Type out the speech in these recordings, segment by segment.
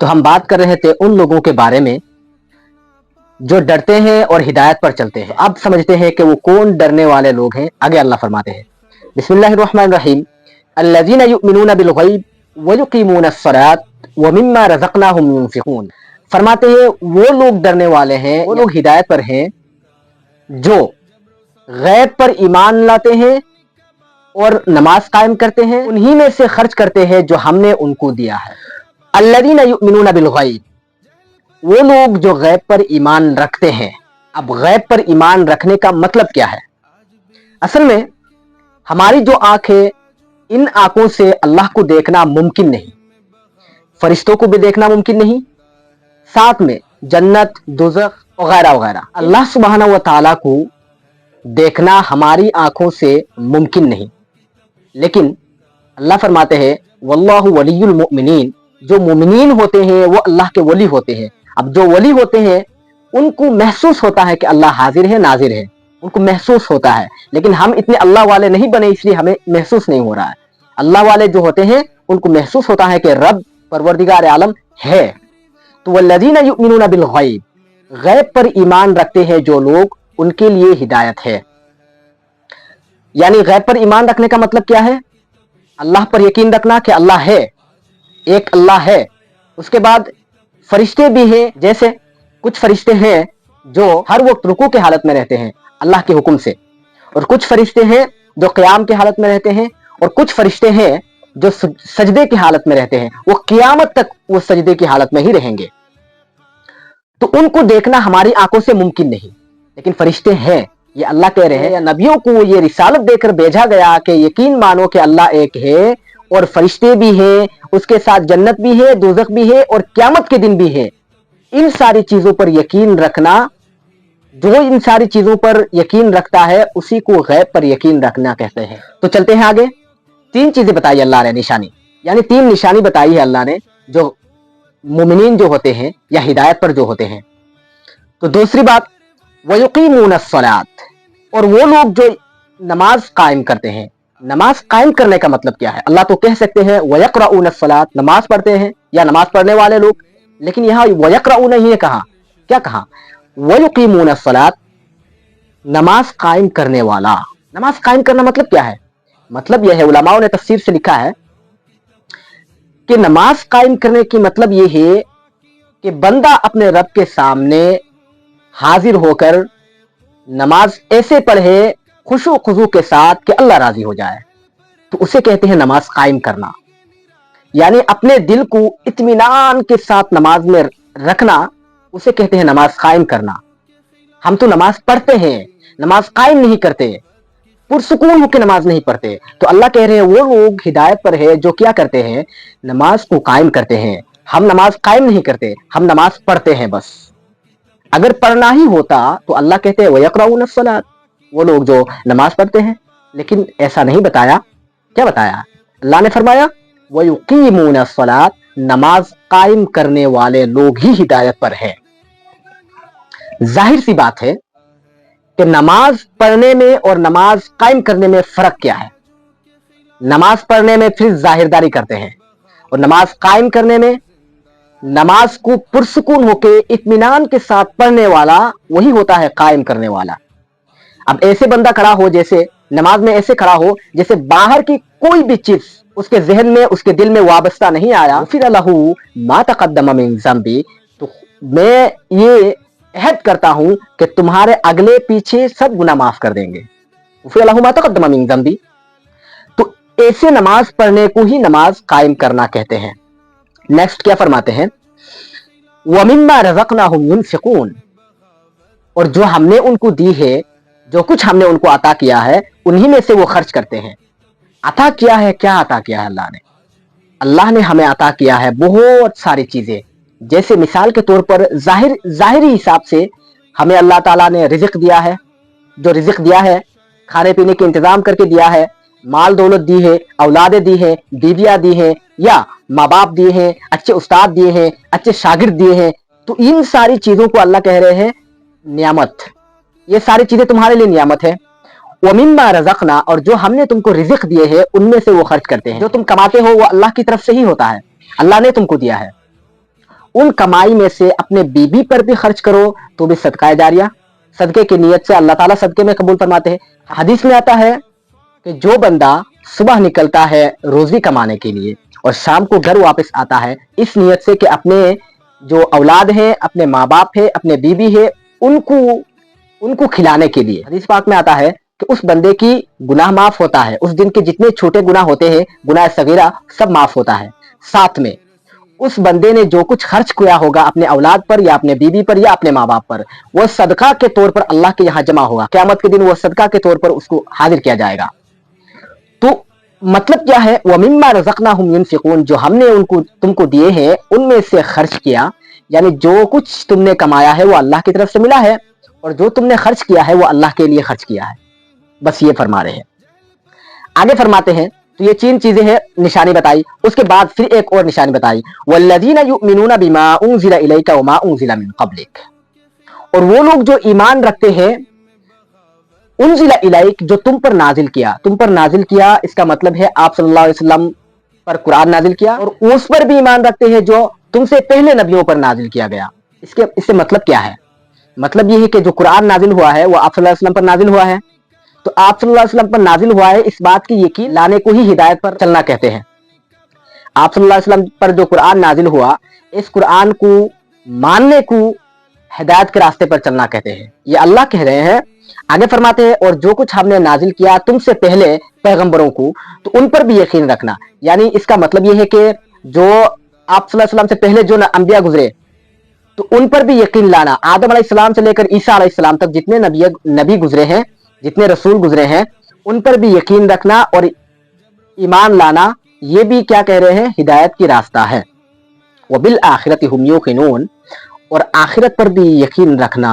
تو हम बात कर रहे थे उन लोगों के बारे में जो डरते हैं और हिदायत पर चलते हैं। अब समझते हैं कि वो कौन डरने वाले लोग हैं। आगे अल्लाह फरमाते हैं, बिस्मिल्लाहिर्रहमानिर्रहीम, अल्लज़ीना युमिनूना बिल गैब व युकीमूनस्सलात व मिम्मा रज़क़नाहुम युनफ़िक़ून। फरमाते हैं वो लोग डरने वाले हैं, वो लोग हिदायत पर हैं जो गैब पर ईमान लाते हैं और नमाज कायम करते हैं, उन्हीं में से खर्च करते हैं जो हमने उनको दिया है। अल्लज़ीना युमिनूना बिल गैब, वो लोग जो गैब पर ईमान रखते हैं। अब गैब पर ईमान रखने का मतलब क्या है? असल में हमारी जो आंख है, इन आंखों से अल्लाह को देखना मुमकिन नहीं, फरिश्तों को भी देखना मुमकिन नहीं, साथ में जन्नत, दोज़ख वगैरह वगैरह। अल्लाह सुब्हानहू व तआला को देखना हमारी आंखों से मुमकिन नहीं। लेकिन अल्लाह फरमाते हैं, वल्लाहु वलियुल मुमिनीन, जो मुमिनीन होते हैं वो अल्लाह के वली होते हैं। अब जो वली होते हैं उनको महसूस होता है कि अल्लाह हाजिर है, नाजिर है, उनको महसूस होता है। लेकिन हम इतने अल्लाह वाले नहीं बने, इसलिए हमें महसूस नहीं हो रहा है। अल्लाह वाले जो होते हैं उनको महसूस होता है कि रब परवरदिगार आलम है। तो वल्लज़ीना युमिनूना बिल गैब, गैब पर ईमान रखते हैं जो लोग, उनके लिए हिदायत है। यानी गैब पर ईमान रखने का मतलब क्या है? अल्लाह पर यकीन रखना कि अल्लाह है, एक अल्लाह है। उसके बाद फरिश्ते भी हैं, जैसे कुछ फरिश्ते हैं जो हर वक्त रुकू की हालत में रहते हैं अल्लाह के हुक्म से, और कुछ फरिश्ते हैं जो क़याम की हालत में रहते हैं, और कुछ फरिश्ते हैं जो सजदे की हालत में रहते हैं, वो क़यामत तक वो सजदे की हालत में ही रहेंगे। तो उनको देखना हमारी आंखों से मुमकिन नहीं, लेकिन फरिश्ते हैं। ये अल्लाह कह रहे हैं, या नबियों को ये रिसालत देकर भेजा गया कि यकीन मानो कि अल्लाह एक है, और फरिश्ते भी हैं, उसके साथ जन्नत भी है, दोज़ख भी है, और क़यामत के दिन भी है। इन सारी चीजों पर यकीन रखना, जो इन सारी चीजों पर यकीन रखता है उसी को गैब पर यकीन रखना कहते हैं। तो चलते हैं आगे। तीन चीजें बताई अल्लाह ने, निशानी, यानी तीन निशानी बताई है अल्लाह ने जो मुमिनीन जो होते हैं या हिदायत पर जो होते हैं। तो दूसरी बात, वयुकीमूनस्सलात, और वो लोग जो नमाज कायम करते हैं। नमाज कायम करने का मतलब क्या है? अल्लाह तो कह सकते हैं वयक़रऊनस्सलात, नमाज पढ़ते हैं या नमाज पढ़ने वाले लोग, लेकिन यहाँ वयक़रऊन ही कहा, क्या कहा? वयुकीमूनस्सलात, नमाज कायम करने वाला। नमाज कायम करना मतलब क्या है? मतलब यह है, उलमाओं ने तफसीर से लिखा है कि नमाज कायम करने की मतलब यह है कि बंदा अपने रब के सामने हाजिर होकर नमाज ऐसे पढ़े खुशू खुजू के साथ कि अल्लाह राजी हो जाए, तो उसे कहते हैं नमाज कायम करना। यानी अपने दिल को इत्मीनान के साथ नमाज में रखना, उसे कहते हैं नमाज कायम करना। हम तो नमाज पढ़ते हैं, नमाज कायम नहीं करते, पुरसुकून होकर नमाज नहीं पढ़ते। तो अल्लाह कह रहे हैं वो लोग हिदायत पर है जो क्या करते हैं, नमाज को कायम करते हैं। हम नमाज कायम नहीं करते, हम नमाज पढ़ते हैं बस। अगर पढ़ना ही होता तो अल्लाह कहते हैं वयक़रऊनस्सलात, वो लोग जो नमाज पढ़ते हैं। लेकिन ऐसा नहीं बताया। क्या बताया? अल्लाह ने फरमाया वयुकीमूनस्सलात, नमाज कायम करने वाले लोग ही हिदायत पर हैं। जाहिर सी बात है कि नमाज पढ़ने में और नमाज कायम करने में फर्क क्या है? नमाज पढ़ने में फिर जाहिरदारी करते हैं, और नमाज कायम करने में नमाज को पुरसुकून होके इत्मीनान के साथ पढ़ने वाला वही होता है कायम करने वाला। अब ऐसे बंदा खड़ा हो, जैसे नमाज में ऐसे खड़ा हो जैसे बाहर की कोई भी चीज उसके जहन में, उसके दिल में वाबस्ता नहीं आया, फिर लहू मा तक़द्दम मिन ज़ंबी, तो मैं ये अहद करता हूं कि तुम्हारे अगले पीछे सब गुनाह माफ कर देंगे। फिर लहू मा तक़द्दम मिन ज़ंबी, तो ऐसे नमाज पढ़ने को ही नमाज कायम करना कहते हैं। नेक्स्ट क्या फरमाते हैं? व मिम्मा रज़क़नाहुम युनफ़िक़ून, और जो हमने उनको दी है, जो कुछ हमने उनको अता किया है, उन्हीं में से वो खर्च करते हैं। अता किया है, क्या अता किया है अल्लाह ने? अल्लाह ने हमें अता किया है बहुत सारी चीजें। जैसे मिसाल के तौर पर जाहिरी हिसाब से हमें अल्लाह ताला ने रिज़्क़ दिया है। जो रिज़्क़ दिया है, खाने पीने के इंतजाम करके दिया है, माल दौलत दी है, औलादे दी है, बीवियां दी है, या माँ बाप दिए हैं, अच्छे उस्ताद दिए हैं, अच्छे शागिर्द दिए हैं। तो इन सारी चीजों को अल्लाह कह रहे हैं नियामत, ये सारी चीजें तुम्हारे लिए नियामत है। वमिम्मा रज़क़ना, और जो हमने तुमको रिज़्क़ दिए हैं उनमें से वो खर्च करते हैं। जो तुम कमाते हो वो अल्लाह की तरफ से ही होता है, अल्लाह ने तुमको दिया है। उन कमाई में से अपने बीबी पर भी खर्च करो तो भी सदका जारिया, सदके की नीयत से अल्लाह ताला सदके में कबूल फरमाते हैं। हदीस में आता है कि जो बंदा सुबह निकलता है रोजी कमाने के लिए और शाम को घर वापस आता है इस नीयत से कि अपने जो औलाद है, अपने माँ बाप है, अपने बीबी है, उनको खिलाने के लिए, हदीस पाक में आता है कि उस बंदे की गुनाह माफ होता है। उस दिन के जितने छोटे गुनाह होते हैं, गुनाह सगीरा, सब माफ होता है। साथ में उस बंदे ने जो कुछ खर्च किया होगा अपने औलाद पर या अपने बीबी पर या अपने माँ बाप पर, वह सदका के तौर पर अल्लाह के यहाँ जमा होगा। क़यामत के दिन वह सदका के तौर पर उसको हाजिर किया जाएगा। तो मतलब क्या है, वमिम्मा रज़क़नाहुम युनफ़िक़ून, जो हमने तुमको दिए हैं उनमें से खर्च किया, यानी जो कुछ तुमने कमाया है वो अल्लाह की तरफ से मिला है और जो तुमने खर्च किया है वो अल्लाह के लिए खर्च किया है। बस ये फरमा रहे हैं। आगे फरमाते हैं, तो ये 3 चीजें हैं, निशानी बताई। उसके बाद फिर एक और निशानी बताई, वल्लज़ीना युमिनूना बिमा उनज़िला इलैका वमा उनज़िला मिन क़ब्लिक, और वो लोग जो ईमान रखते हैं उनज़िला इलैक, जो तुम पर नाजिल किया। तुम पर नाजिल किया इसका मतलब है आप सल्लल्लाहु अलैहि वसल्लम पर कुरान नाजिल किया, और उस पर भी ईमान रखते हैं जो तुमसे पहले नबियों पर नाजिल किया गया। इससे मतलब क्या है? मतलब ये है कि जो कुरान नाजिल हुआ है वो आप सल्लल्लाहु अलैहि वसल्लम पर नाजिल हुआ है, तो आप सल्लल्लाहु अलैहि वसल्लम पर नाजिल हुआ है, इस बात की यकीन लाने को ही हिदायत पर चलना कहते हैं। आप सल्लल्लाहु अलैहि वसल्लम पर जो कुरान नाजिल हुआ, इस कुरान को मानने को हिदायत के रास्ते पर चलना कहते हैं। ये अल्लाह कह रहे हैं। आगे फरमाते हैं, और जो कुछ हमने नाजिल किया तुमसे पहले पैगंबरों को, तो उन पर भी यकीन रखना। यानी इसका मतलब ये है कि जो आप सल्लल्लाहु अलैहि वसल्लम से पहले जो अंबिया गुजरे, तो उन पर भी यकीन लाना। आदम अलैहिस्सलाम से लेकर ईसा अलैहिस्सलाम तक जितने नबी गुजरे हैं, जितने रसूल गुजरे हैं, उन पर भी यकीन रखना और ईमान लाना, ये भी क्या कह रहे हैं, हिदायत की रास्ता है। वबिल आखिरति हुम यूक़िनून, और आखिरत पर भी यकीन रखना,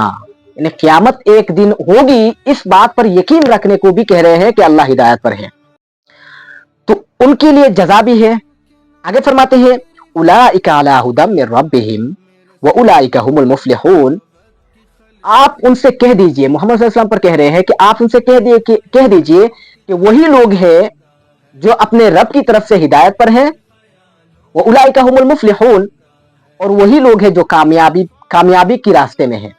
यानी क़यामत एक दिन होगी, इस बात पर यकीन रखने को भी कह रहे हैं कि अल्लाह हिदायत पर है, तो उनके लिए जज़ा भी है। आगे फरमाते हैं, उलाइका अला हुदम मिर रब्बिहिम व उलाइका हुमुल मुफ्लिहून। आप उनसे कह दीजिए, मोहम्मद सल्लल्लाहु अलैहि वसल्लम पर कह रहे हैं कि आप उनसे कह दीजिए कि वही लोग हैं जो अपने रब की तरफ से हिदायत पर हैं, व उलाइका हुमुल मुफ्लिहून, और वही लोग हैं जो कामयाबी की रास्ते में हैं।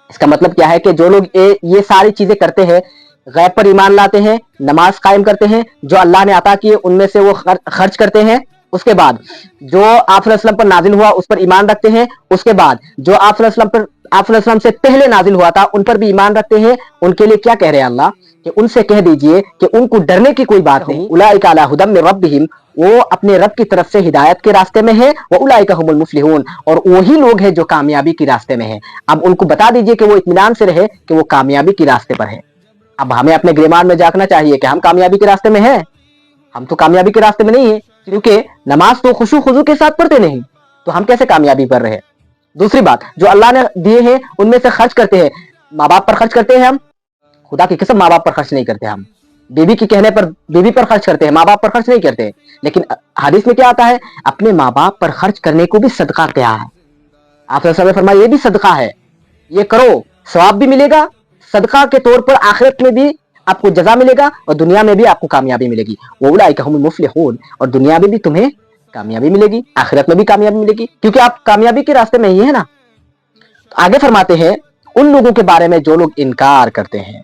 इसका मतलब क्या है कि जो लोग ये सारी चीजें करते हैं, गैब पर ईमान लाते हैं, नमाज कायम करते हैं, जो अल्लाह ने अता किए उनमें से वो खर्च करते हैं, उसके बाद जो आप सल्लल्लाहु अलैहि वसल्लम पर नाजिल हुआ उस पर ईमान रखते हैं, उसके बाद जो आप सल्लल्लाहु अलैहि वसल्लम से पहले नाजिल हुआ था उन पर भी ईमान रखते हैं, उनके लिए क्या कह रहे हैं अल्लाह, कि उनसे कह दीजिए कि उनको डरने की कोई बात नहीं। उलाइका अला हुदम मिर रब्बिहिम, वो अपने रब की तरफ से हिदायत के रास्ते में है, व उलाइका हुमुल मुफ्लिहून, और वही लोग हैं जो कामयाबी के रास्ते में है। अब उनको बता दीजिए कि वो इत्मीनान से रहे कि वो कामयाबी के रास्ते पर है। अब हमें अपने गिरमान में झांकना चाहिए कि हम कामयाबी के रास्ते में हैं। हम तो कामयाबी के रास्ते में नहीं है, क्योंकि नमाज तो खुशू खुजू के साथ पढ़ते नहीं, तो हम कैसे कामयाबी पर रहे। दूसरी बात, जो अल्लाह ने दिए हैं उनमें से खर्च करते हैं। माँ बाप पर खर्च करते हैं हम, खुदा की कसम माँ बाप पर खर्च नहीं करते हम। बीबी के कहने पर बीबी पर खर्च करते हैं, माँ बाप पर खर्च नहीं करते। लेकिन हदीस में क्या आता है, अपने माँ बाप पर खर्च करने को भी सदका क्या है। आप फरमाया ये भी सदका है, ये करो, सवाब भी मिलेगा, सदका के तौर पर आखिरत में भी आपको जजा मिलेगा और दुनिया में भी आपको कामयाबी मिलेगी। वो उलाइका हुमुल मुफ्लिहून, और दुनिया में भी तुम्हें कामयाबी मिलेगी, आखिरत में भी कामयाबी मिलेगी, क्योंकि आप कामयाबी के रास्ते में ही है ना। तो आगे फरमाते हैं, उन लोगों के बारे में जो लोग इनकार करते हैं